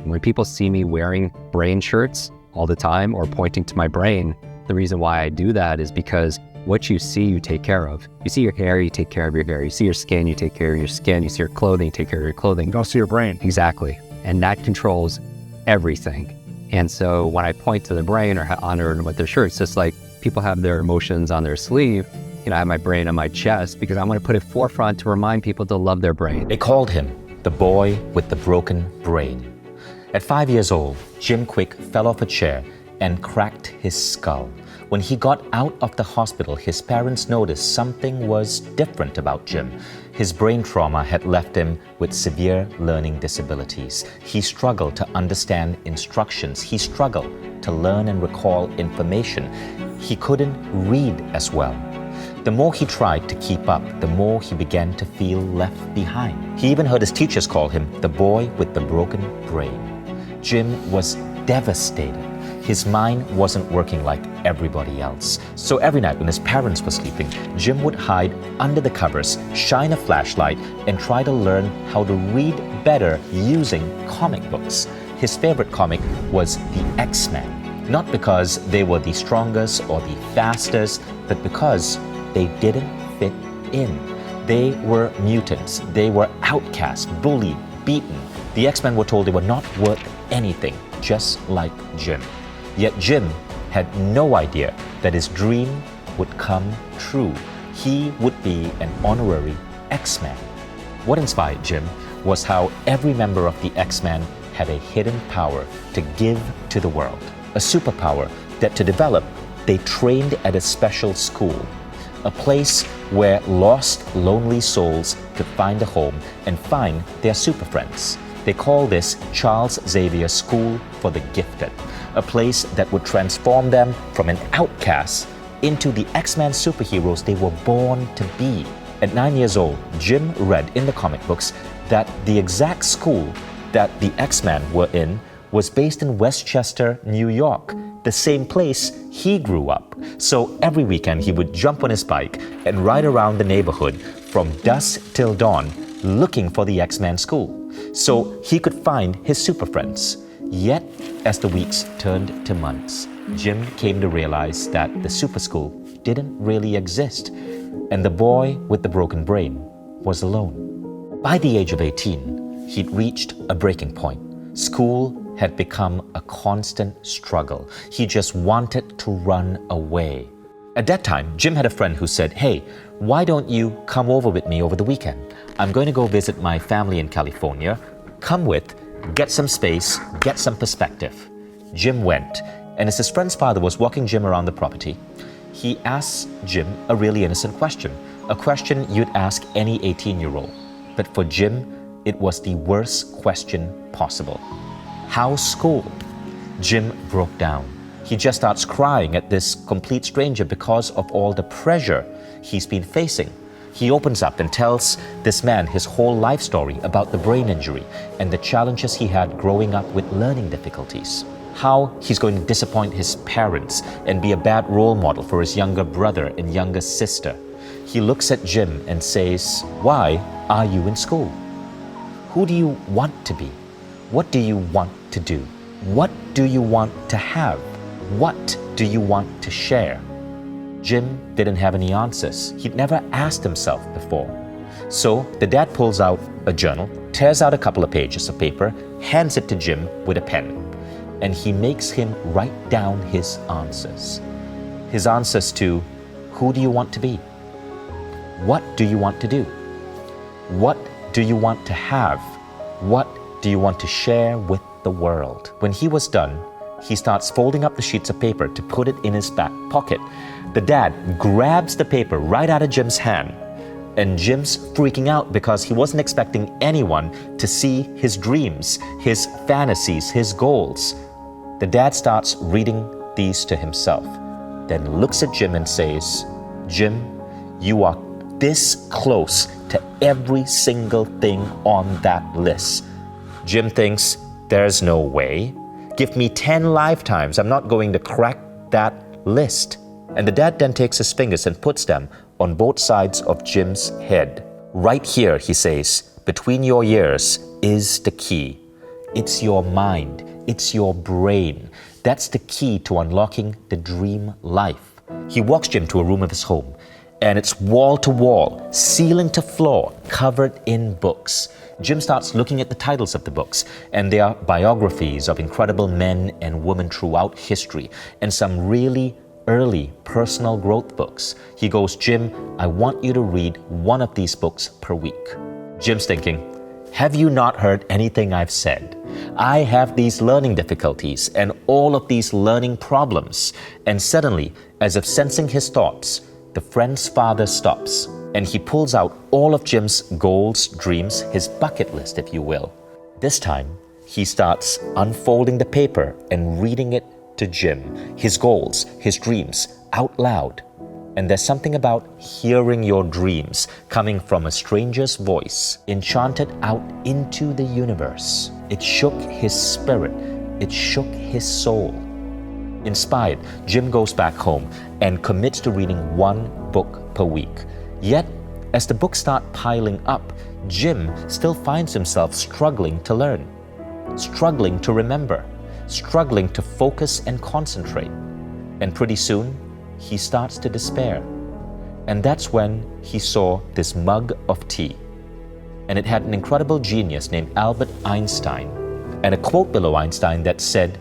When people see me wearing brain shirts all the time or pointing to my brain, the reason why I do that is because what you see, you take care of. You see your hair, you take care of your hair. You see your skin, you take care of your skin. You see your clothing, you take care of your clothing. You don't see your brain. Exactly. And that controls everything. And so when I point to the brain or on or with their shirts, it's just like people have their emotions on their sleeve. I have my brain on my chest because I want to put it forefront to remind people to love their brain. They called him the boy with the broken brain. At 5 years old, Jim Kwik fell off a chair and cracked his skull. When he got out of the hospital, his parents noticed something was different about Jim. His brain trauma had left him with severe learning disabilities. He struggled to understand instructions. He struggled to learn and recall information. He couldn't read as well. The more he tried to keep up, the more he began to feel left behind. He even heard his teachers call him the boy with the broken brain. Jim was devastated. His mind wasn't working like everybody else. So every night when his parents were sleeping, Jim would hide under the covers, shine a flashlight, and try to learn how to read better using comic books. His favorite comic was the X-Men, not because they were the strongest or the fastest, but because they didn't fit in. They were mutants. They were outcasts, bullied, beaten. The X-Men were told they were not worth anything, just like Jim. Yet Jim had no idea that his dream would come true. He would be an honorary X-Man. What inspired Jim was how every member of the X-Men had a hidden power to give to the world. A superpower that to develop, they trained at a special school. A place where lost, lonely souls could find a home and find their super friends. They call this Charles Xavier School for the Gifted, a place that would transform them from an outcast into the X-Men superheroes they were born to be. At 9 years old, Jim read in the comic books that the exact school that the X-Men were in was based in Westchester, New York, the same place he grew up. So every weekend he would jump on his bike and ride around the neighborhood from dusk till dawn looking for the X-Men school so he could find his super friends. Yet, as the weeks turned to months, Jim came to realize that the super school didn't really exist, and the boy with the broken brain was alone. By the age of 18, he'd reached a breaking point. School had become a constant struggle. He just wanted to run away. At that time, Jim had a friend who said, "Hey, why don't you come over with me over the weekend? I'm going to go visit my family in California. Come with, get some space, get some perspective." Jim went, and as his friend's father was walking Jim around the property, he asked Jim a really innocent question, a question you'd ask any 18-year-old. But for Jim, it was the worst question possible. How's school? Jim broke down. He just starts crying at this complete stranger because of all the pressure he's been facing. He opens up and tells this man his whole life story about the brain injury and the challenges he had growing up with learning difficulties. How he's going to disappoint his parents and be a bad role model for his younger brother and younger sister. He looks at Jim and says, "Why are you in school? Who do you want to be? What do you want to do? What do you want to have? What do you want to share?" Jim didn't have any answers. He'd never asked himself before. So the dad pulls out a journal, tears out a couple of pages of paper, hands it to Jim with a pen, and he makes him write down his answers. His answers to, who do you want to be? What do you want to do? What do you want to have? What do you want to share with the world? When he was done, he starts folding up the sheets of paper to put it in his back pocket. The dad grabs the paper right out of Jim's hand, and Jim's freaking out because he wasn't expecting anyone to see his dreams, his fantasies, his goals. The dad starts reading these to himself, then looks at Jim and says, "Jim, you are this close to every single thing on that list." Jim thinks, there's no way. Give me 10 lifetimes, I'm not going to crack that list. And the dad then takes his fingers and puts them on both sides of Jim's head. Right here, he says, between your ears is the key. It's your mind. It's your brain. That's the key to unlocking the dream life. He walks Jim to a room of his home, and it's wall to wall, ceiling to floor, covered in books. Jim starts looking at the titles of the books, and they are biographies of incredible men and women throughout history, and some really early personal growth books. He goes, Jim, I want you to read one of these books per week. Jim's thinking, have you not heard anything I've said? I have these learning difficulties and all of these learning problems. And suddenly, as if sensing his thoughts, the friend's father stops, and he pulls out all of Jim's goals, dreams, his bucket list, if you will. This time, he starts unfolding the paper and reading it to Jim, his goals, his dreams, out loud. And there's something about hearing your dreams coming from a stranger's voice, enchanted out into the universe. It shook his spirit. It shook his soul. Inspired, Jim goes back home and commits to reading one book per week. Yet, as the books start piling up, Jim still finds himself struggling to learn, struggling to remember, struggling to focus and concentrate. And pretty soon, he starts to despair. And that's when he saw this mug of tea. And it had an incredible genius named Albert Einstein, and a quote below Einstein that said,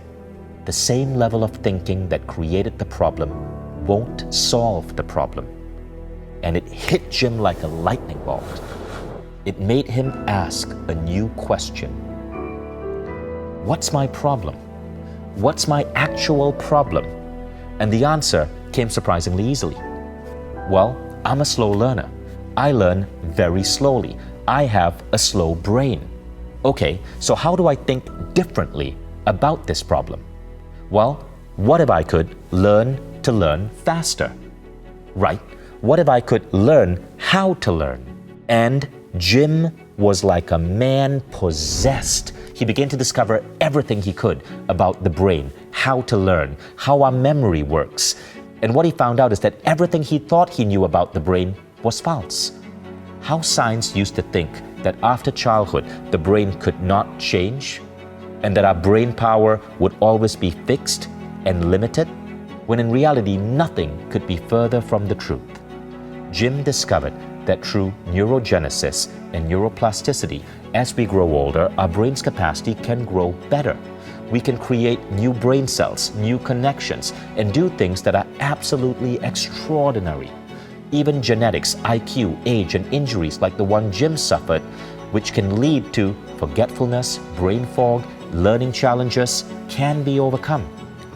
"The same level of thinking that created the problem won't solve the problem." And it hit Jim like a lightning bolt. It made him ask a new question. What's my problem? What's my actual problem? And the answer came surprisingly easily. Well, I'm a slow learner. I learn very slowly. I have a slow brain. Okay, so how do I think differently about this problem? Well, what if I could learn to learn faster? Right, what if I could learn how to learn? And Jim was like a man possessed. He began to discover everything he could about the brain, how to learn, how our memory works. And what he found out is that everything he thought he knew about the brain was false. How science used to think that after childhood, the brain could not change, and that our brain power would always be fixed and limited, when in reality, nothing could be further from the truth. Jim discovered that through neurogenesis and neuroplasticity, as we grow older, our brain's capacity can grow better. We can create new brain cells, new connections, and do things that are absolutely extraordinary. Even genetics, IQ, age, and injuries like the one Jim suffered, which can lead to forgetfulness, brain fog, learning challenges, can be overcome.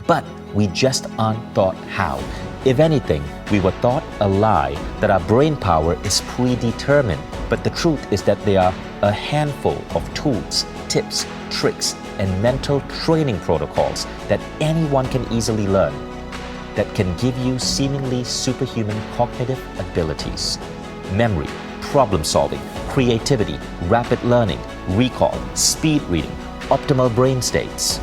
But we just aren't taught how. If anything, we were taught a lie that our brain power is predetermined. But the truth is that there are a handful of tools, tips, tricks, and mental training protocols that anyone can easily learn that can give you seemingly superhuman cognitive abilities. Memory, problem solving, creativity, rapid learning, recall, speed reading, optimal brain states.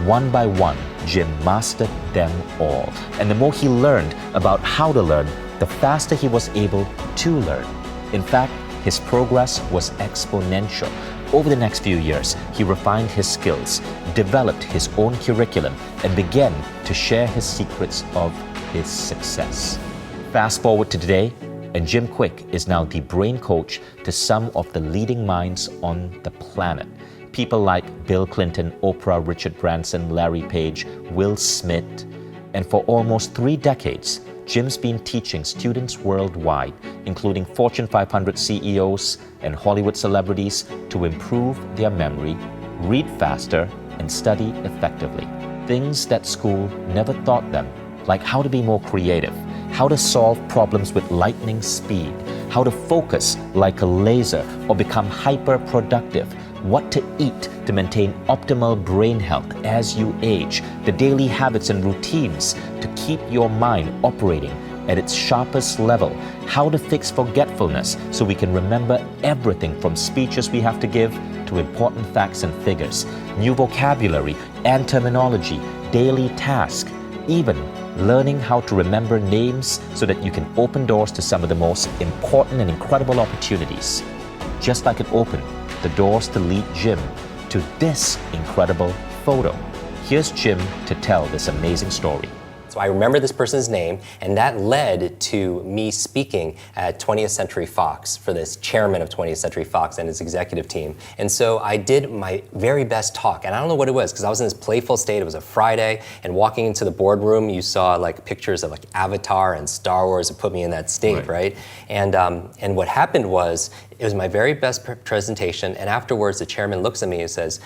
One by one, Jim mastered them all. And the more he learned about how to learn, the faster he was able to learn. In fact, his progress was exponential. Over the next few years, he refined his skills, developed his own curriculum, and began to share his secrets of his success. Fast forward to today, and Jim Kwik is now the brain coach to some of the leading minds on the planet. People like Bill Clinton, Oprah, Richard Branson, Larry Page, Will Smith. And for almost 3 decades, Jim's been teaching students worldwide, including Fortune 500 CEOs and Hollywood celebrities, to improve their memory, read faster, and study effectively. Things that school never taught them, like how to be more creative, how to solve problems with lightning speed, how to focus like a laser or become hyper-productive, what to eat to maintain optimal brain health as you age, the daily habits and routines to keep your mind operating at its sharpest level, how to fix forgetfulness so we can remember everything from speeches we have to give to important facts and figures, new vocabulary and terminology, daily tasks, even learning how to remember names so that you can open doors to some of the most important and incredible opportunities. Just like it opened the doors to lead Jim to this incredible photo. Here's Jim to tell this amazing story. So I remember this person's name, and that led to me speaking at 20th Century Fox for this chairman of 20th Century Fox and his executive team. And so I did my very best talk, and I don't know what it was, because I was in this playful state. It was a Friday, and walking into the boardroom, you saw like pictures of like Avatar and Star Wars. It put me in that state, right? And what happened was, it was my very best presentation, and afterwards the chairman looks at me and says,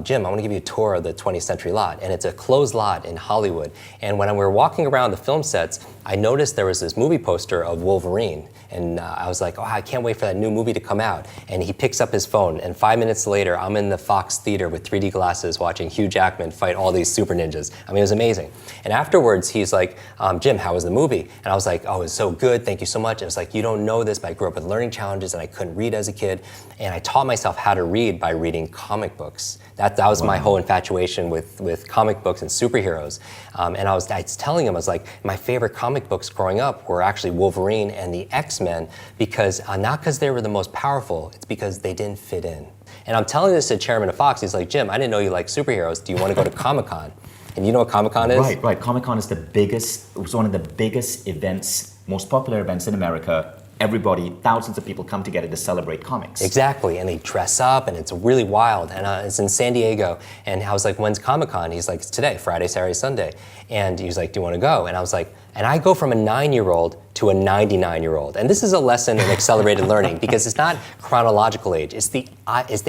Jim, I want to give you a tour of the 20th Century lot, and it's a closed lot in Hollywood. And when we were walking around the film sets, I noticed there was this movie poster of Wolverine, and I was like, oh, I can't wait for that new movie to come out. And he picks up his phone, and 5 minutes later, I'm in the Fox Theater with 3D glasses watching Hugh Jackman fight all these super ninjas. I mean, it was amazing. And afterwards, he's like, Jim, how was the movie? And I was like, oh, it was so good, thank you so much. And it was like, you don't know this, but I grew up with learning challenges, and I couldn't read as a kid. And I taught myself how to read by reading comic books. That was my whole infatuation with comic books and superheroes. And I was telling him, I was like, my favorite comic books growing up were actually Wolverine and the X-Men, because not because they were the most powerful, it's because they didn't fit in. And I'm telling this to the chairman of Fox. He's like, Jim, I didn't know you like superheroes. Do you want to go to Comic-Con? And you know what Comic-Con is? Right. Comic-Con is it was one of the biggest events, most popular events in America. Everybody, thousands of people come together to celebrate comics. Exactly, and they dress up, and it's really wild. And it's in San Diego. And I was like, when's Comic-Con? He's like, it's today, Friday, Saturday, Sunday. And he was like, do you want to go? And I was like, and I go from a 9-year-old to a 99-year-old. And this is a lesson in accelerated learning, because it's not chronological age. It's the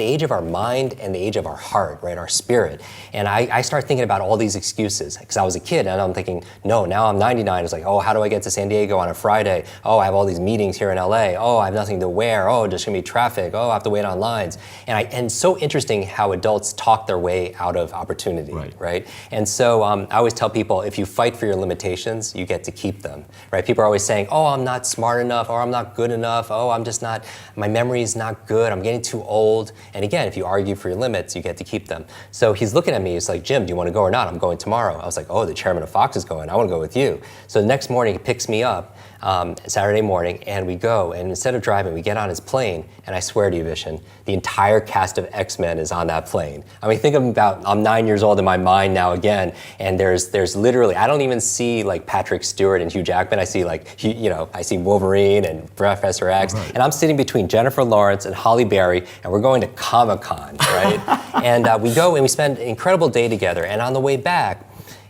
age of our mind and the age of our heart, right, our spirit. And I start thinking about all these excuses, because I was a kid, and I'm thinking, no, now I'm 99. It's like, oh, how do I get to San Diego on a Friday? Oh, I have all these meetings here in LA. Oh, I have nothing to wear. Oh, there's gonna be traffic. Oh, I have to wait on lines. And it's so interesting how adults talk their way out of opportunity, right? And so I always tell people, if you fight for your limitations, you get to keep them, right? People are always saying, oh, I'm not smart enough, or I'm not good enough, oh, I'm just not, my memory is not good, I'm getting too old. And again, if you argue for your limits, you get to keep them. So he's looking at me, he's like, Jim, do you want to go or not? I'm going tomorrow. I was like, oh, the chairman of Fox is going, I want to go with you. So the next morning, he picks me up, Saturday morning, and we go, and instead of driving, we get on his plane, and I swear to you, Vishen, the entire cast of X-Men is on that plane. I mean, think about, I'm 9 years old in my mind now again, and there's literally, I don't even see like Patrick Stewart and Hugh Jackman, I see like, I see Wolverine and Professor X, and I'm sitting between Jennifer Lawrence and Halle Berry, and we're going to Comic-Con, right? And we go and we spend an incredible day together, and on the way back,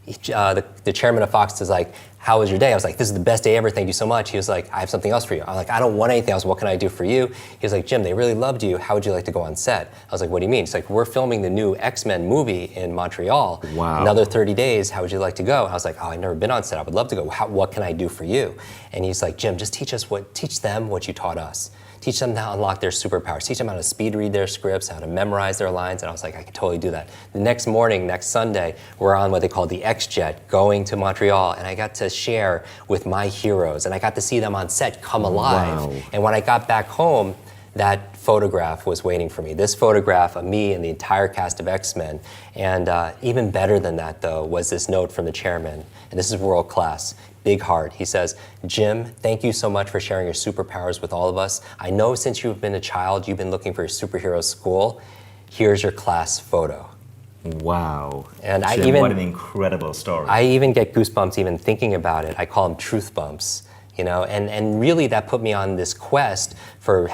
the chairman of Fox is like, how was your day? I was like, this is the best day ever, thank you so much. He was like, I have something else for you. I'm like, I don't want anything else, what can I do for you? He was like, Jim, they really loved you, how would you like to go on set? I was like, what do you mean? He's like, we're filming the new X-Men movie in Montreal. Wow. Another 30 days, how would you like to go? I was like, oh, I've never been on set, I would love to go. What can I do for you? And he's like, Jim, just teach them what you taught us. Teach them how to unlock their superpowers. Teach them how to speed read their scripts, how to memorize their lines. And I was like, I can totally do that. The next morning, next Sunday, we're on what they call the X-Jet, going to Montreal. And I got to share with my heroes. And I got to see them on set come alive. Wow. And when I got back home, that photograph was waiting for me. This photograph of me and the entire cast of X-Men. And even better than that, though, was this note from the chairman. And this is world class. Big heart. He says, Jim, thank you so much for sharing your superpowers with all of us. I know since you've been a child, you've been looking for your superhero school. Here's your class photo. Wow. And Jim, what an incredible story. I even get goosebumps even thinking about it. I call them truth bumps. And really that put me on this quest for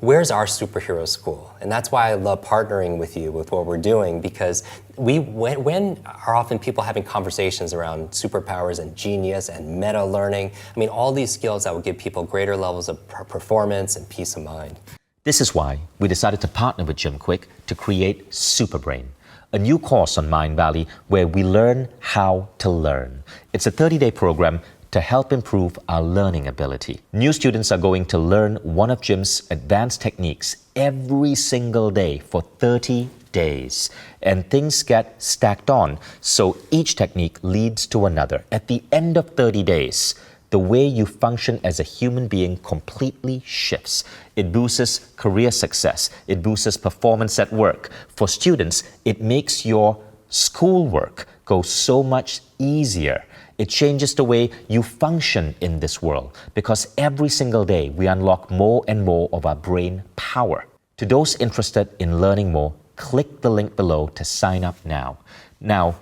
where's our superhero school? And that's why I love partnering with you with what we're doing, because when are often people having conversations around superpowers and genius and meta learning? I mean, all these skills that will give people greater levels of performance and peace of mind. This is why we decided to partner with Jim Kwik to create Superbrain, a new course on Mindvalley where we learn how to learn. It's a 30-day program to help improve our learning ability. New students are going to learn one of Jim's advanced techniques every single day for 30 days. And things get stacked on, so each technique leads to another. At the end of 30 days, the way you function as a human being completely shifts. It boosts career success. It boosts performance at work. For students, it makes your schoolwork go so much easier. It changes the way you function in this world, because every single day we unlock more and more of our brain power. To those interested in learning more, click the link below to sign up now. Now,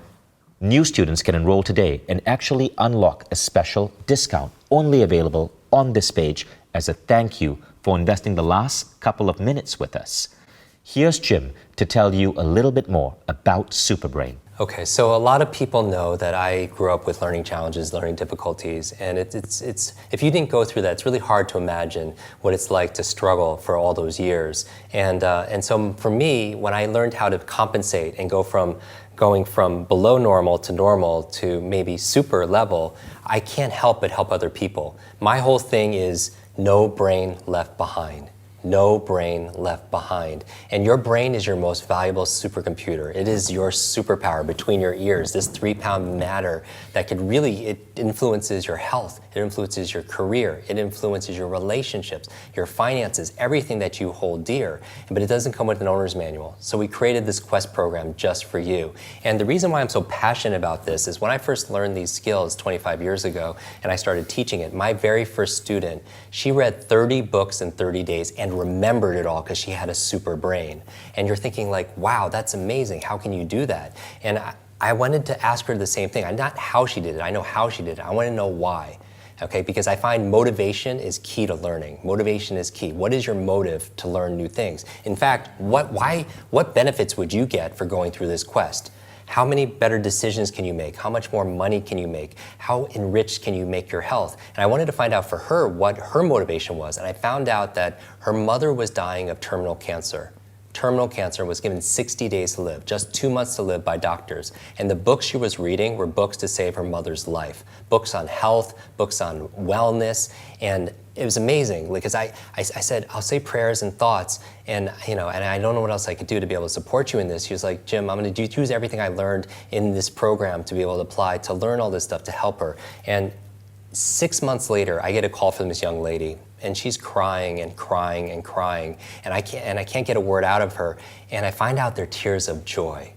new students can enroll today and actually unlock a special discount only available on this page as a thank you for investing the last couple of minutes with us. Here's Jim to tell you a little bit more about Superbrain. Okay, so a lot of people know that I grew up with learning challenges, learning difficulties, and it's if you didn't go through that, it's really hard to imagine what it's like to struggle for all those years. And so for me, when I learned how to compensate and going from below normal to maybe super level, I can't help but help other people. My whole thing is no brain left behind. No brain left behind. And your brain is your most valuable supercomputer. It is your superpower between your ears, this 3-pound matter that could really, it influences your health, it influences your career, it influences your relationships, your finances, everything that you hold dear. But it doesn't come with an owner's manual. So we created this Quest program just for you. And the reason why I'm so passionate about this is when I first learned these skills 25 years ago and I started teaching it, my very first student, she read 30 books in 30 days and remembered it all because she had a super brain. And you're thinking like, wow, that's amazing. How can you do that? And I wanted to ask her the same thing. Not how she did it. I know how she did it. I want to know why. Okay, because I find motivation is key to learning. Motivation is key. What is your motive to learn new things? In fact, what benefits would you get for going through this quest? How many better decisions can you make? How much more money can you make? How enriched can you make your health? And I wanted to find out for her what her motivation was. And I found out that her mother was dying of terminal cancer. Terminal cancer, was given 60 days to live, just 2 months to live by doctors. And the books she was reading were books to save her mother's life. Books on health, books on wellness, and it was amazing because I said, I'll say prayers and thoughts, and and I don't know what else I could do to be able to support you in this. She was like, Jim, I'm going to use everything I learned in this program to be able to apply to learn all this stuff to help her. And 6 months later, I get a call from this young lady, and she's crying and crying and crying, and I can't get a word out of her. And I find out they're tears of joy,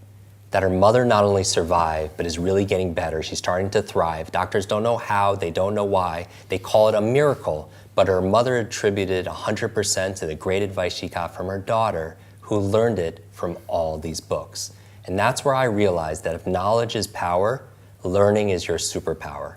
that her mother not only survived, but is really getting better. She's starting to thrive. Doctors don't know how, they don't know why. They call it a miracle, but her mother attributed 100% to the great advice she got from her daughter, who learned it from all these books. And that's where I realized that if knowledge is power, learning is your superpower.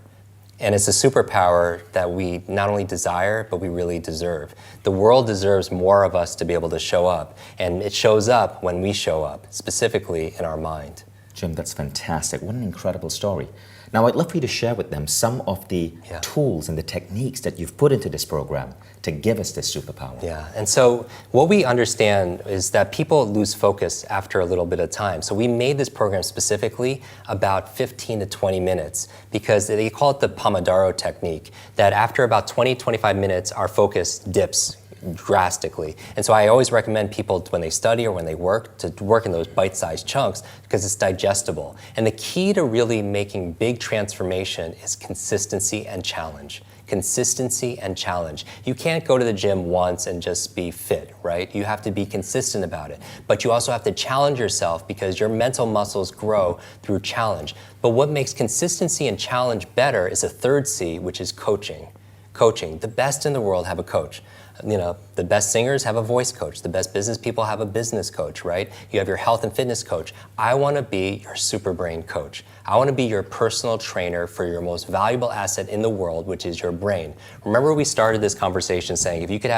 And it's a superpower that we not only desire, but we really deserve. The world deserves more of us to be able to show up. And it shows up when we show up, specifically in our mind. Jim, that's fantastic. What an incredible story. Now, I'd love for you to share with them some of the tools and the techniques that you've put into this program to give us this superpower. Yeah, and so what we understand is that people lose focus after a little bit of time. So we made this program specifically about 15 to 20 minutes because they call it the Pomodoro technique, that after about 20, 25 minutes, our focus dips drastically. And so I always recommend people when they study or when they work to work in those bite-sized chunks because it's digestible. And the key to really making big transformation is consistency and challenge. Consistency and challenge. You can't go to the gym once and just be fit, right? You have to be consistent about it. But you also have to challenge yourself because your mental muscles grow through challenge. But what makes consistency and challenge better is a third C, which is coaching. Coaching. The best in the world have a coach. The best singers have a voice coach. The best business people have a business coach, right? You have your health and fitness coach. I want to be your Superbrain coach. I want to be your personal trainer for your most valuable asset in the world, which is your brain. Remember we started this conversation saying if you could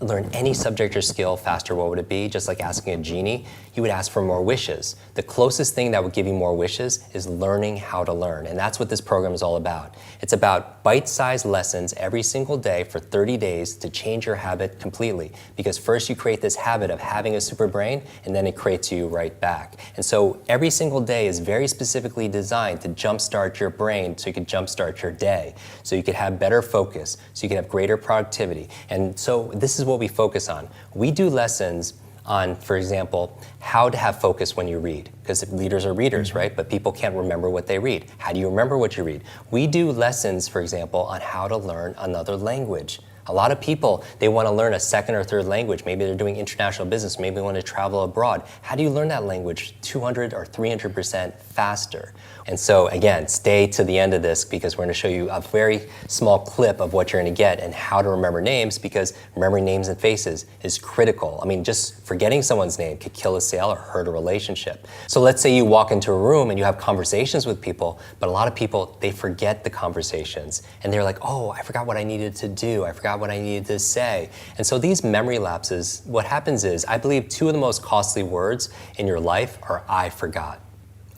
learn any subject or skill faster, what would it be? Just like asking a genie, you would ask for more wishes. The closest thing that would give you more wishes is learning how to learn. And that's what this program is all about. It's about bite-sized lessons every single day for 30 days to change your habit completely. Because first you create this habit of having a super brain, and then it creates you right back. And so every single day is very specifically designed to jumpstart your brain so you can jumpstart your day, so you can have better focus, so you can have greater productivity. And so this is what we focus on. We do lessons on, for example, how to have focus when you read. Because leaders are readers, right? But people can't remember what they read. How do you remember what you read? We do lessons, for example, on how to learn another language. A lot of people, they want to learn a second or third language. Maybe they're doing international business. Maybe they want to travel abroad. How do you learn that language 200 or 300% faster? And so again, stay to the end of this because we're going to show you a very small clip of what you're going to get and how to remember names, because remembering names and faces is critical. I mean, just forgetting someone's name could kill a sale or hurt a relationship. So let's say you walk into a room and you have conversations with people, but a lot of people, they forget the conversations and they're like, oh, I forgot what I needed to do. I forgot what I needed to say. And so these memory lapses, what happens is, I believe 2 of the most costly words in your life are I forgot.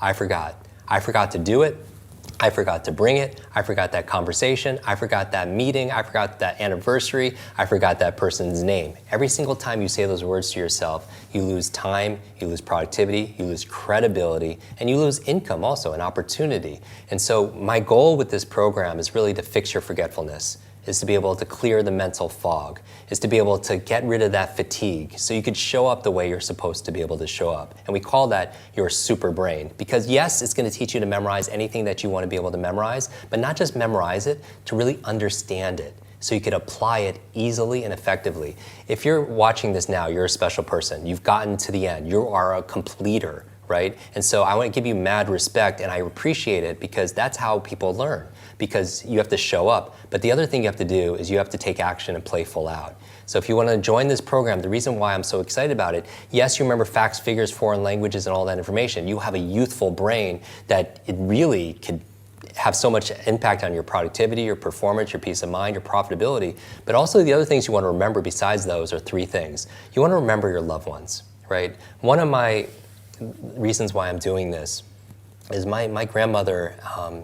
I forgot. I forgot to do it. I forgot to bring it. I forgot that conversation. I forgot that meeting. I forgot that anniversary. I forgot that person's name. Every single time you say those words to yourself, you lose time, you lose productivity, you lose credibility, and you lose income also, an opportunity. And so my goal with this program is really to fix your forgetfulness, is to be able to clear the mental fog, is to be able to get rid of that fatigue so you could show up the way you're supposed to be able to show up. And we call that your super brain, because yes, it's going to teach you to memorize anything that you want to be able to memorize, but not just memorize it, to really understand it so you could apply it easily and effectively. If you're watching this now, you're a special person. You've gotten to the end. You are a completer, right? And so I want to give you mad respect, and I appreciate it because that's how people learn, because you have to show up. But the other thing you have to do is you have to take action and play full out. So if you want to join this program, the reason why I'm so excited about it, yes, you remember facts, figures, foreign languages, and all that information. You have a youthful brain that it really could have so much impact on your productivity, your performance, your peace of mind, your profitability. But also the other things you want to remember besides those are 3 things. You want to remember your loved ones, right? One of my reasons why I'm doing this is my grandmother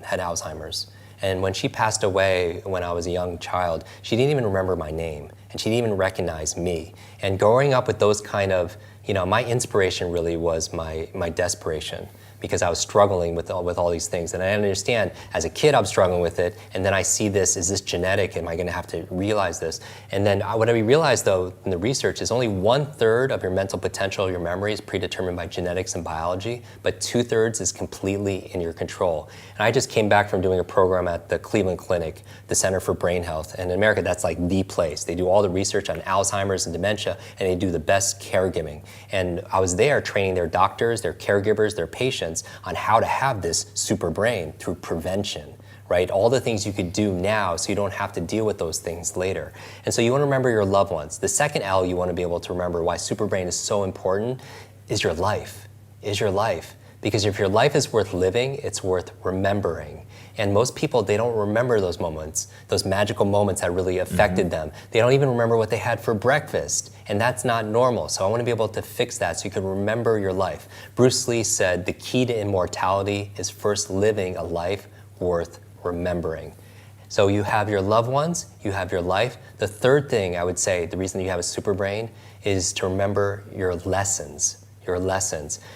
had Alzheimer's. And when she passed away when I was a young child, she didn't even remember my name, and she didn't even recognize me. And growing up with those kind of, my inspiration really was my desperation, because I was struggling with all these things. And I understand, as a kid, I'm struggling with it, and then I see this, is this genetic? Am I gonna have to realize this? And then what I realized, though, in the research is only 1/3 of your mental potential, your memory, is predetermined by genetics and biology, but 2/3 is completely in your control. And I just came back from doing a program at the Cleveland Clinic, the Center for Brain Health. And in America, that's like the place. They do all the research on Alzheimer's and dementia, and they do the best caregiving. And I was there training their doctors, their caregivers, their patients on how to have this super brain through prevention, right? All the things you could do now so you don't have to deal with those things later. And so you want to remember your loved ones. The second L you want to be able to remember why super brain is so important is your life, Because if your life is worth living, it's worth remembering. And most people, they don't remember those moments, those magical moments that really affected them. They don't even remember what they had for breakfast. And that's not normal. So I want to be able to fix that so you can remember your life. Bruce Lee said the key to immortality is first living a life worth remembering. So you have your loved ones, you have your life. The third thing I would say, the reason you have a super brain, is to remember your lessons.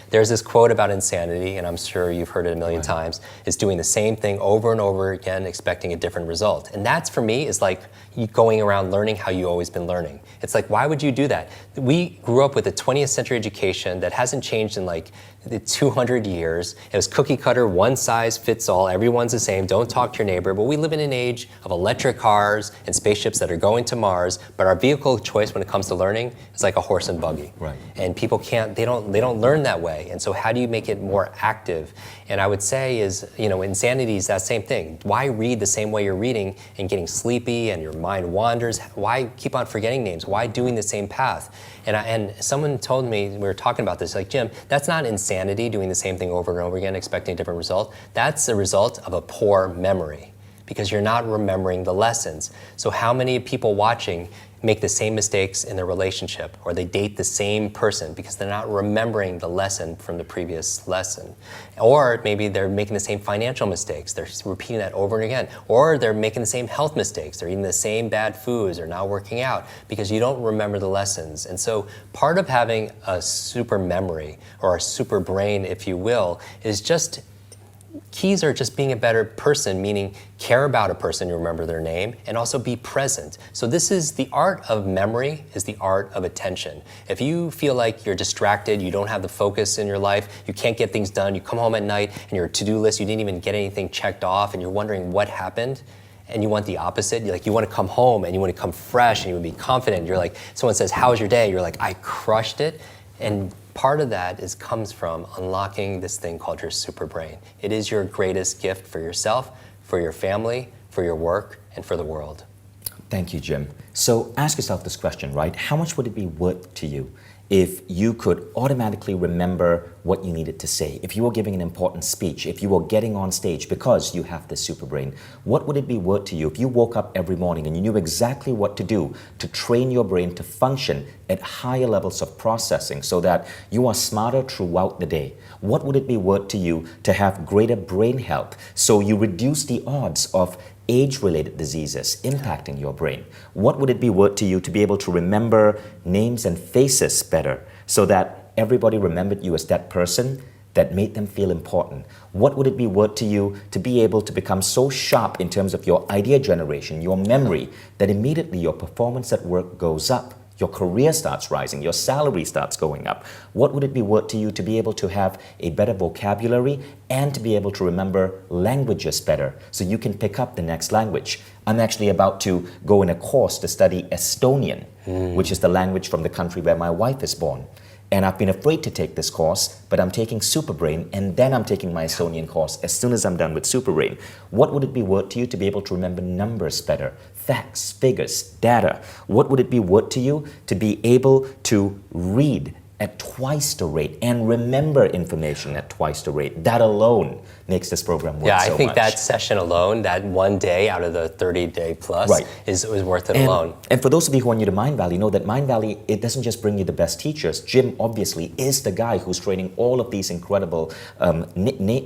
There's this quote about insanity, and I'm sure you've heard it a million times, is doing the same thing over and over again, expecting a different result. And that's, for me, is like you going around learning how you've always been learning. It's like, why would you do that? We grew up with a 20th century education that hasn't changed in like 200 years. It was cookie cutter, one size fits all, everyone's the same, don't talk to your neighbor. But we live in an age of electric cars and spaceships that are going to Mars, but our vehicle of choice when it comes to learning is like a horse and buggy. Right. And people they don't learn that way. And so how do you make it more active? And I would say is, insanity is that same thing. Why read the same way you're reading and getting sleepy and your mind wanders? Why keep on forgetting names? Why doing the same path? And someone told me, we were talking about this, like, Jim, that's not insanity, doing the same thing over and over again, expecting a different result. That's a result of a poor memory, because you're not remembering the lessons. So how many people watching make the same mistakes in their relationship, or they date the same person because they're not remembering the lesson from the previous lesson? Or maybe they're making the same financial mistakes, they're repeating that over and again. Or they're making the same health mistakes, they're eating the same bad foods, or not working out, because you don't remember the lessons. And so part of having a super memory, or a super brain, if you will, is just keys are just being a better person, meaning care about a person, you remember their name, and also be present. So this is the art of memory, is the art of attention. If you feel like you're distracted, you don't have the focus in your life, you can't get things done, you come home at night and your to-do list, you didn't even get anything checked off, and you're wondering what happened, and you want the opposite. You want to come home and you want to come fresh and you want to be confident. You're like, someone says, how was your day? You're like, I crushed it. And part of that comes from unlocking this thing called your Superbrain. It is your greatest gift for yourself, for your family, for your work, and for the world. Thank you, Jim. So ask yourself this question, right? How much would it be worth to you if you could automatically remember what you needed to say? If you were giving an important speech, if you were getting on stage because you have this Superbrain, what would it be worth to you if you woke up every morning and you knew exactly what to do to train your brain to function at higher levels of processing so that you are smarter throughout the day? What would it be worth to you to have greater brain health so you reduce the odds of age-related diseases impacting your brain? What would it be worth to you to be able to remember names and faces better so that everybody remembered you as that person that made them feel important? What would it be worth to you to be able to become so sharp in terms of your idea generation, your memory, that immediately your performance at work goes up? Your career starts rising, your salary starts going up. What would it be worth to you to be able to have a better vocabulary and to be able to remember languages better so you can pick up the next language? I'm actually about to go in a course to study Estonian, which is the language from the country where my wife is born. And I've been afraid to take this course, but I'm taking Superbrain and then I'm taking my Estonian course as soon as I'm done with Superbrain. What would it be worth to you to be able to remember numbers better? Facts, figures, data. What would it be worth to you to be able to read at twice the rate and remember information at twice the rate? That alone makes this program work so much. Yeah, I think that session alone, that one day out of the 30-day plus, is worth it alone. And for those of you who are new to Mindvalley, know that Mindvalley, it doesn't just bring you the best teachers. Jim, obviously, is the guy who's training all of these incredible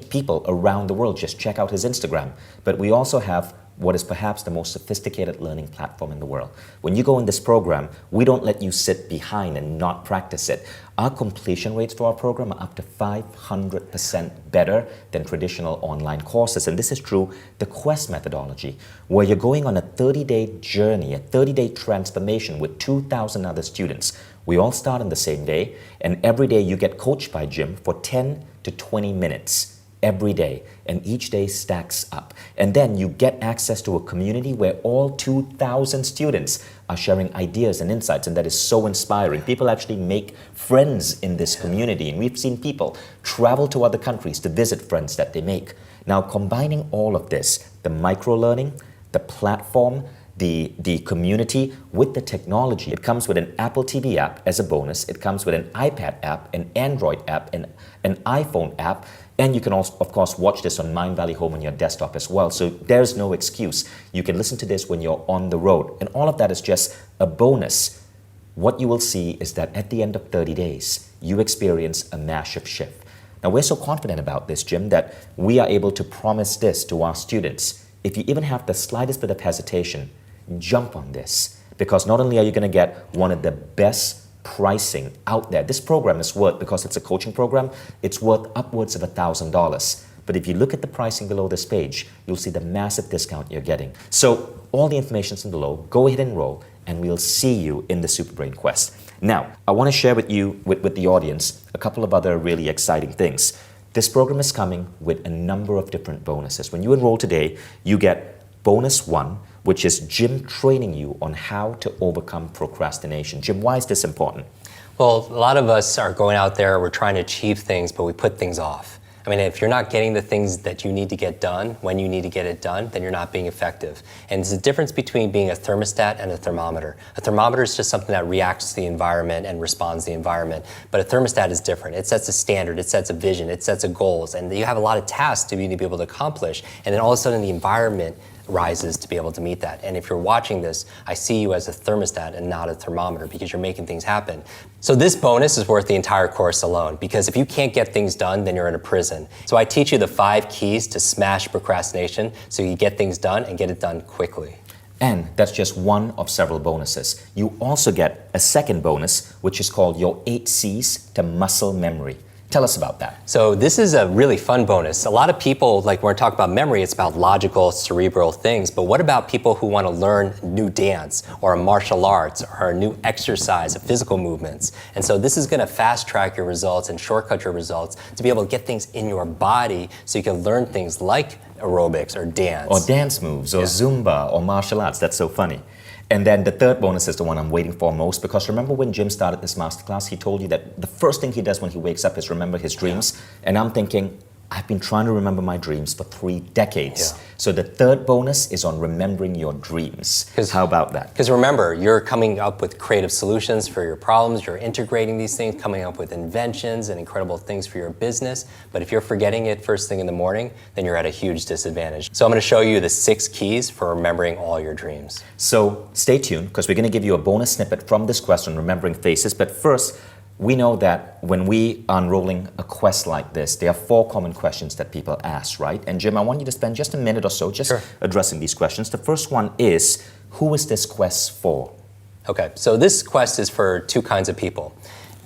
people around the world. Just check out his Instagram. But we also have what is perhaps the most sophisticated learning platform in the world. When you go in this program, we don't let you sit behind and not practice it. Our completion rates for our program are up to 500% better than traditional online courses. And this is through the Quest methodology, where you're going on a 30-day journey, a 30-day transformation with 2,000 other students. We all start on the same day, and every day you get coached by Jim for 10 to 20 minutes. Every day, and each day stacks up. And then you get access to a community where all 2,000 students are sharing ideas and insights, and that is so inspiring. People actually make friends in this community, and we've seen people travel to other countries to visit friends that they make. Now, combining all of this, the micro-learning, the platform, the community with the technology. It comes with an Apple TV app as a bonus. It comes with an iPad app, an Android app, and an iPhone app. And you can also, of course, watch this on Mindvalley Home on your desktop as well. So there's no excuse. You can listen to this when you're on the road. And all of that is just a bonus. What you will see is that at the end of 30 days, you experience a massive shift. Now, we're so confident about this, Jim, that we are able to promise this to our students. If you even have the slightest bit of hesitation, jump on this, because not only are you going to get one of the best pricing out there, this program is worth, because it's a coaching program, it's worth upwards of $1,000. But if you look at the pricing below this page, you'll see the massive discount you're getting. So all the information's in below. Go ahead and enroll, and we'll see you in the Superbrain Quest. Now, I want to share with you, with the audience, a couple of other really exciting things. This program is coming with a number of different bonuses. When you enroll today, you get bonus 1, which is Jim training you on how to overcome procrastination. Jim, why is this important? Well, a lot of us are going out there, we're trying to achieve things, but we put things off. I mean, if you're not getting the things that you need to get done when you need to get it done, then you're not being effective. And there's a difference between being a thermostat and a thermometer. A thermometer is just something that reacts to the environment and responds to the environment. But a thermostat is different. It sets a standard, it sets a vision, it sets a goals, and you have a lot of tasks to be able to accomplish. And then all of a sudden the environment rises to be able to meet that. And if you're watching this, I see you as a thermostat and not a thermometer, because you're making things happen. So this bonus is worth the entire course alone, because if you can't get things done, then you're in a prison. So I teach you the 5 keys to smash procrastination so you get things done and get it done quickly. And that's just one of several bonuses. You also get a second bonus, which is called your 8 C's to muscle memory. Tell us about that. So this is a really fun bonus. A lot of people, like when we're talking about memory, it's about logical, cerebral things. But what about people who want to learn new dance or a martial arts or a new exercise, a physical movements? And so this is going to fast track your results and shortcut your results to be able to get things in your body so you can learn things like aerobics or dance. Or dance moves, or Zumba, or martial arts. That's so funny. And then the third bonus is the one I'm waiting for most, because remember when Jim started this masterclass, he told you that the first thing he does when he wakes up is remember his dreams. And I'm thinking, I've been trying to remember my dreams for 3 decades. Yeah. So the third bonus is on remembering your dreams. How about that? Because remember, you're coming up with creative solutions for your problems, you're integrating these things, coming up with inventions and incredible things for your business. But if you're forgetting it first thing in the morning, then you're at a huge disadvantage. So I'm going to show you the 6 keys for remembering all your dreams. So stay tuned, because we're going to give you a bonus snippet from this quest on remembering faces. But first, we know that when we are unrolling a quest like this, there are 4 common questions that people ask, right? And Jim, I want you to spend just a minute or so just addressing these questions. The first one is, who is this quest for? Okay, so this quest is for 2 kinds of people.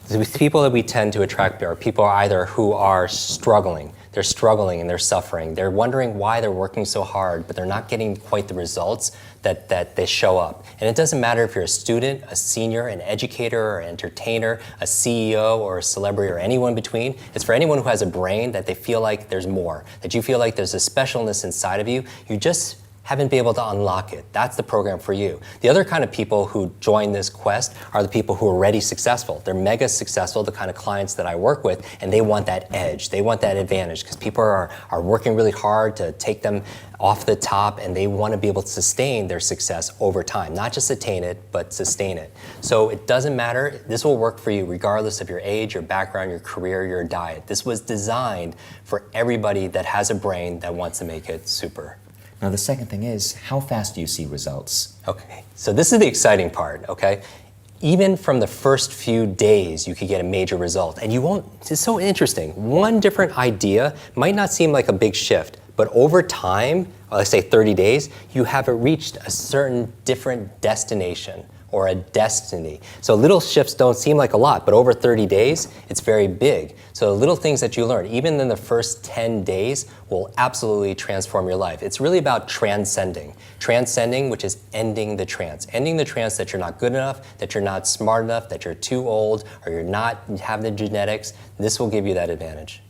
The people that we tend to attract are people either who are struggling. They're struggling and they're suffering. They're wondering why they're working so hard, but they're not getting quite the results that they show up. And it doesn't matter if you're a student, a senior, an educator, or an entertainer, a CEO, or a celebrity, or anyone between. It's for anyone who has a brain that they feel like there's more, that you feel like there's a specialness inside of you. You just haven't been able to unlock it. That's the program for you. The other kind of people who join this quest are the people who are already successful. They're mega successful, the kind of clients that I work with, and they want that edge. They want that advantage because people are working really hard to take them off the top, and they want to be able to sustain their success over time. Not just attain it, but sustain it. So it doesn't matter. This will work for you regardless of your age, your background, your career, your diet. This was designed for everybody that has a brain that wants to make it super. Now, the second thing is, how fast do you see results? Okay, so this is the exciting part, okay? Even from the first few days, you could get a major result. And you won't, it's so interesting. One different idea might not seem like a big shift, but over time, let's say 30 days, you have reached a certain different destination or a destiny. So little shifts don't seem like a lot, but over 30 days, it's very big. So the little things that you learn, even in the first 10 days, will absolutely transform your life. It's really about transcending. Transcending, which is ending the trance. Ending the trance that you're not good enough, that you're not smart enough, that you're too old, or you're not have the genetics. This will give you that advantage.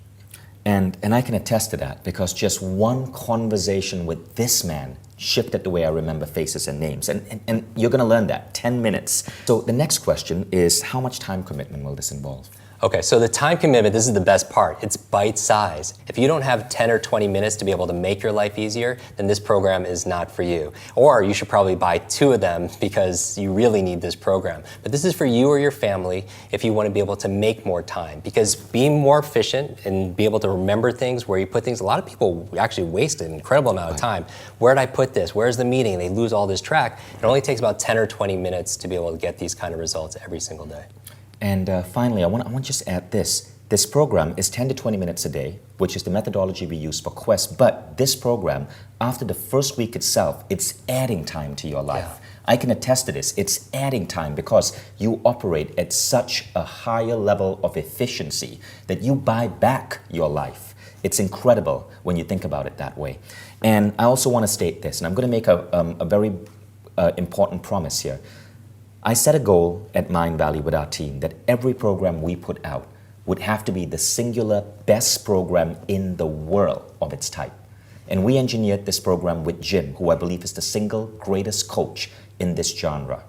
And I can attest to that, because just one conversation with this man shifted the way I remember faces and names. And you're going to learn that, 10 minutes. So the next question is, how much time commitment will this involve? Okay, so the time commitment, this is the best part. It's bite size. If you don't have 10 or 20 minutes to be able to make your life easier, then this program is not for you. Or you should probably buy 2 of them because you really need this program. But this is for you or your family if you want to be able to make more time. Because being more efficient and be able to remember things, where you put things, a lot of people actually waste an incredible amount of time. Where did I put this? Where's the meeting? They lose all this track. It only takes about 10 or 20 minutes to be able to get these kind of results every single day. And finally, I want just to add this. This program is 10 to 20 minutes a day, which is the methodology we use for Quest. But this program, after the first week itself, it's adding time to your life. Yeah. I can attest to this. It's adding time because you operate at such a higher level of efficiency that you buy back your life. It's incredible when you think about it that way. And I also want to state this, and I'm going to make a very important promise here. I set a goal at Mindvalley with our team that every program we put out would have to be the singular best program in the world of its type. And we engineered this program with Jim, who I believe is the single greatest coach in this genre.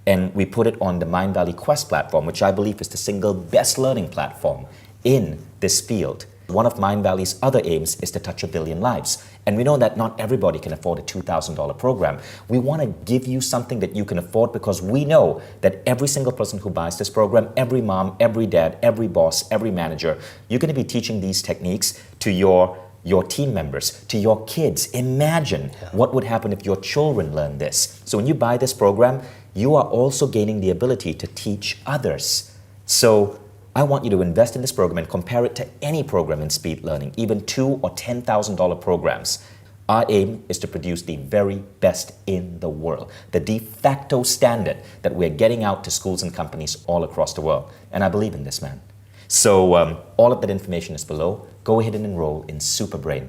And we put it on the Mindvalley Quest platform, which I believe is the single best learning platform in this field. One of Mindvalley's other aims is to touch 1 billion lives. And we know that not everybody can afford a $2,000 program. We want to give you something that you can afford because we know that every single person who buys this program, every mom, every dad, every boss, every manager, you're going to be teaching these techniques to your team members, to your kids. Imagine what would happen if your children learn this. So when you buy this program, you are also gaining the ability to teach others. So I want you to invest in this program and compare it to any program in speed learning, even $2,000 or $10,000 programs. Our aim is to produce the very best in the world, the de facto standard that we're getting out to schools and companies all across the world. And I believe in this, man. So all of that information is below. Go ahead and enroll in Superbrain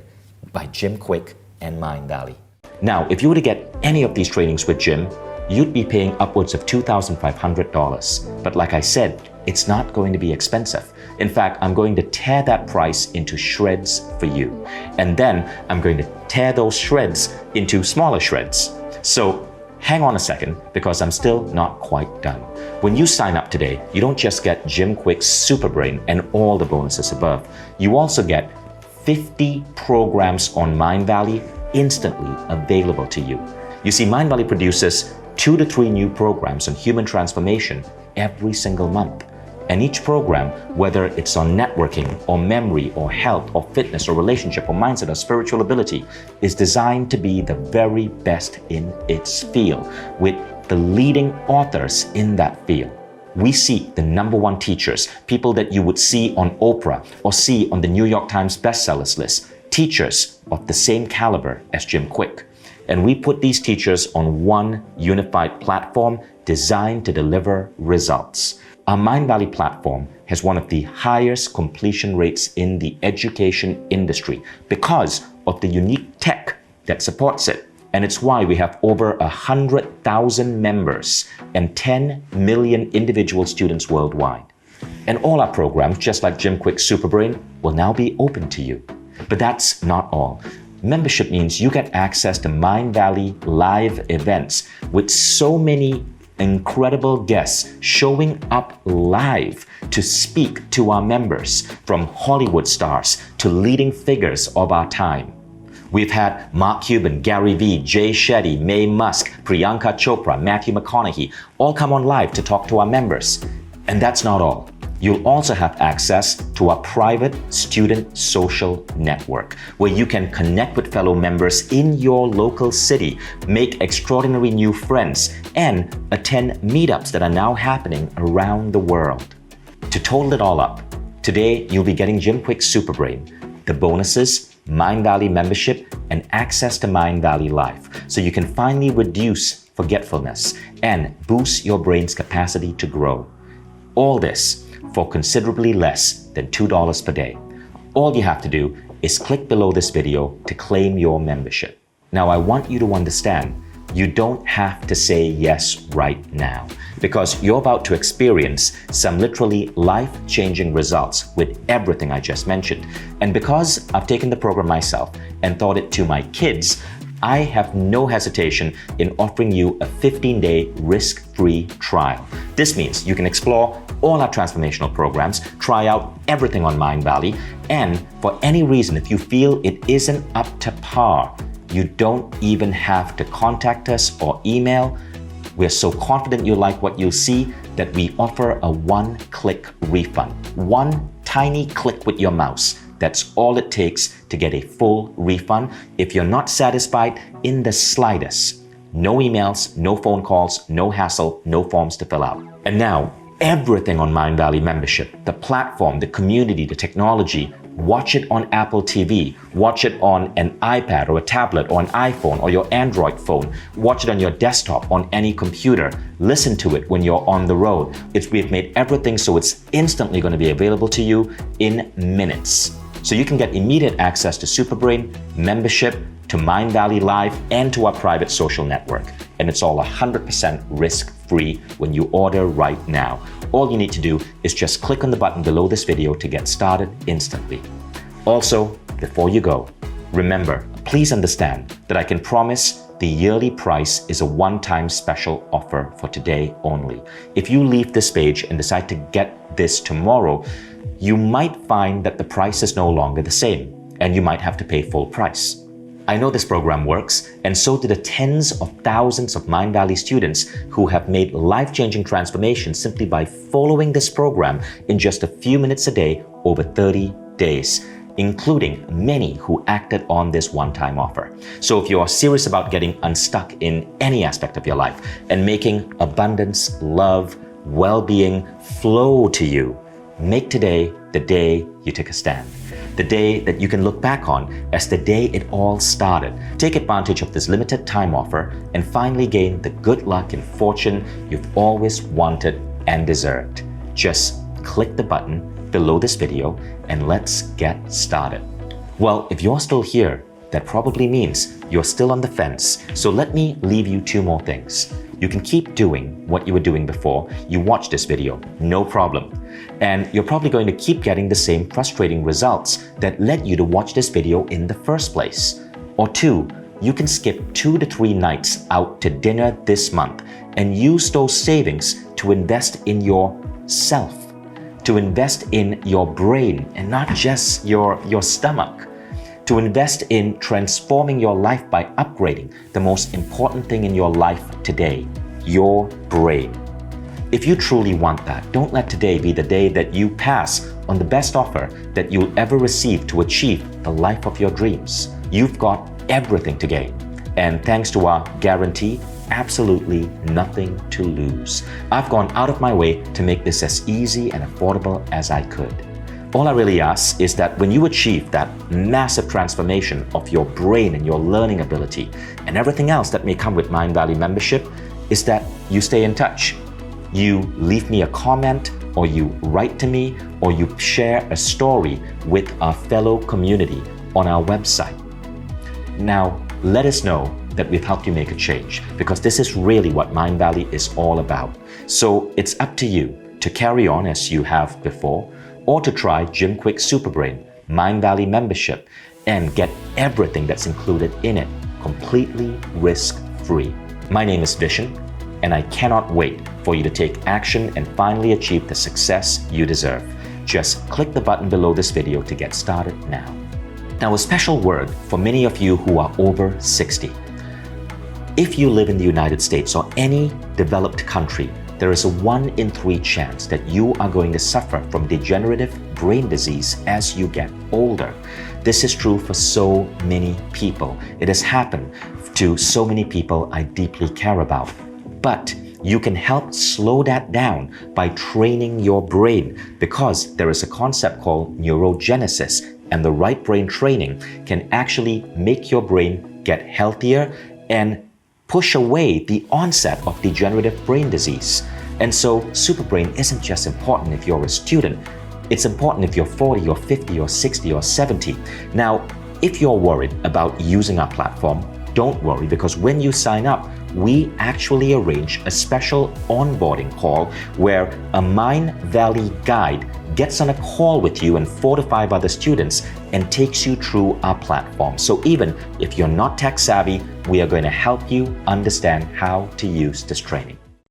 by Jim Kwik and Mindvalley. Now, if you were to get any of these trainings with Jim, you'd be paying upwards of $2,500. But like I said, it's not going to be expensive. In fact, I'm going to tear that price into shreds for you. And then I'm going to tear those shreds into smaller shreds. So hang on a second, because I'm still not quite done. When you sign up today, you don't just get Jim Kwik's Superbrain and all the bonuses above. You also get 50 programs on Mindvalley instantly available to you. You see, Mindvalley produces 2 to 3 new programs on human transformation every single month. And each program, whether it's on networking or memory or health or fitness or relationship or mindset or spiritual ability, is designed to be the very best in its field with the leading authors in that field. We seek the #1 teachers, people that you would see on Oprah or see on the New York Times bestsellers list, teachers of the same caliber as Jim Kwik. And we put these teachers on one unified platform designed to deliver results. Our Mindvalley platform has one of the highest completion rates in the education industry because of the unique tech that supports it. And it's why we have over 100,000 members and 10 million individual students worldwide. And all our programs, just like Jim Kwik's Superbrain, will now be open to you. But that's not all. Membership means you get access to Mindvalley live events with so many incredible guests showing up live to speak to our members, from Hollywood stars to leading figures of our time. We've had Mark Cuban, Gary Vee, Jay Shetty, Mae Musk, Priyanka Chopra, Matthew McConaughey all come on live to talk to our members. And that's not all. You'll also have access to our private student social network, where you can connect with fellow members in your local city, make extraordinary new friends, and attend meetups that are now happening around the world. To total it all up, today you'll be getting Jim Kwik's Superbrain, the bonuses, Mindvalley membership, and access to Mindvalley Live, so you can finally reduce forgetfulness and boost your brain's capacity to grow. All this for considerably less than $2 per day. All you have to do is click below this video to claim your membership. Now, I want you to understand, you don't have to say yes right now, because you're about to experience some literally life-changing results with everything I just mentioned. And because I've taken the program myself and taught it to my kids, I have no hesitation in offering you a 15-day risk-free trial. This means you can explore all our transformational programs, try out everything on Mindvalley, and for any reason, if you feel it isn't up to par, you don't even have to contact us or email. We're so confident you like what you see that we offer a one-click refund. One tiny click with your mouse. That's all it takes to get a full refund if you're not satisfied in the slightest. No emails, no phone calls, no hassle, no forms to fill out. And now, everything on Mindvalley membership, the platform, the community, the technology, watch it on Apple TV, watch it on an iPad or a tablet or an iPhone or your Android phone, watch it on your desktop, on any computer, listen to it when you're on the road. We've made everything so it's instantly going to be available to you in minutes. So you can get immediate access to Superbrain, membership, to Mindvalley Live, and to our private social network. And it's all 100% risk-free when you order right now. All you need to do is just click on the button below this video to get started instantly. Also, before you go, remember, please understand that I can promise the yearly price is a one-time special offer for today only. If you leave this page and decide to get this tomorrow, you might find that the price is no longer the same, and you might have to pay full price. I know this program works, and so do the tens of thousands of Mindvalley students who have made life-changing transformations simply by following this program in just a few minutes a day over 30 days, including many who acted on this one-time offer. So if you are serious about getting unstuck in any aspect of your life and making abundance, love, well-being flow to you, make today the day you took a stand. The day that you can look back on as the day it all started. Take advantage of this limited time offer and finally gain the good luck and fortune you've always wanted and deserved. Just click the button below this video and let's get started. Well, if you're still here, that probably means you're still on the fence. So let me leave you two more things. You can keep doing what you were doing before you watched this video, no problem. And you're probably going to keep getting the same frustrating results that led you to watch this video in the first place. Or two, you can skip 2 to 3 nights out to dinner this month and use those savings to invest in yourself, to invest in your brain and not just your stomach, to invest in transforming your life by upgrading the most important thing in your life today, your brain. If you truly want that, don't let today be the day that you pass on the best offer that you'll ever receive to achieve the life of your dreams. You've got everything to gain. And thanks to our guarantee, absolutely nothing to lose. I've gone out of my way to make this as easy and affordable as I could. All I really ask is that when you achieve that massive transformation of your brain and your learning ability and everything else that may come with Mindvalley membership, is that you stay in touch. You leave me a comment, or you write to me, or you share a story with our fellow community on our website. Now, let us know that we've helped you make a change, because this is really what Mindvalley is all about. So it's up to you to carry on as you have before, or to try Jim Kwik Superbrain Mindvalley membership and get everything that's included in it completely risk-free. My name is Vishen, and I cannot wait for you to take action and finally achieve the success you deserve. Just click the button below this video to get started now. Now, a special word for many of you who are over 60. If you live in the United States or any developed country, there is a 1 in 3 chance that you are going to suffer from degenerative brain disease as you get older. This is true for so many people. It has happened to so many people I deeply care about. But you can help slow that down by training your brain, because there is a concept called neurogenesis, and the right brain training can actually make your brain get healthier and push away the onset of degenerative brain disease. And so Superbrain isn't just important if you're a student, it's important if you're 40 or 50 or 60 or 70. Now, if you're worried about using our platform, don't worry, because when you sign up, we actually arrange a special onboarding call where a Mindvalley guide gets on a call with you and 4 to 5 other students and takes you through our platform. So even if you're not tech savvy, we are going to help you understand how to use this training.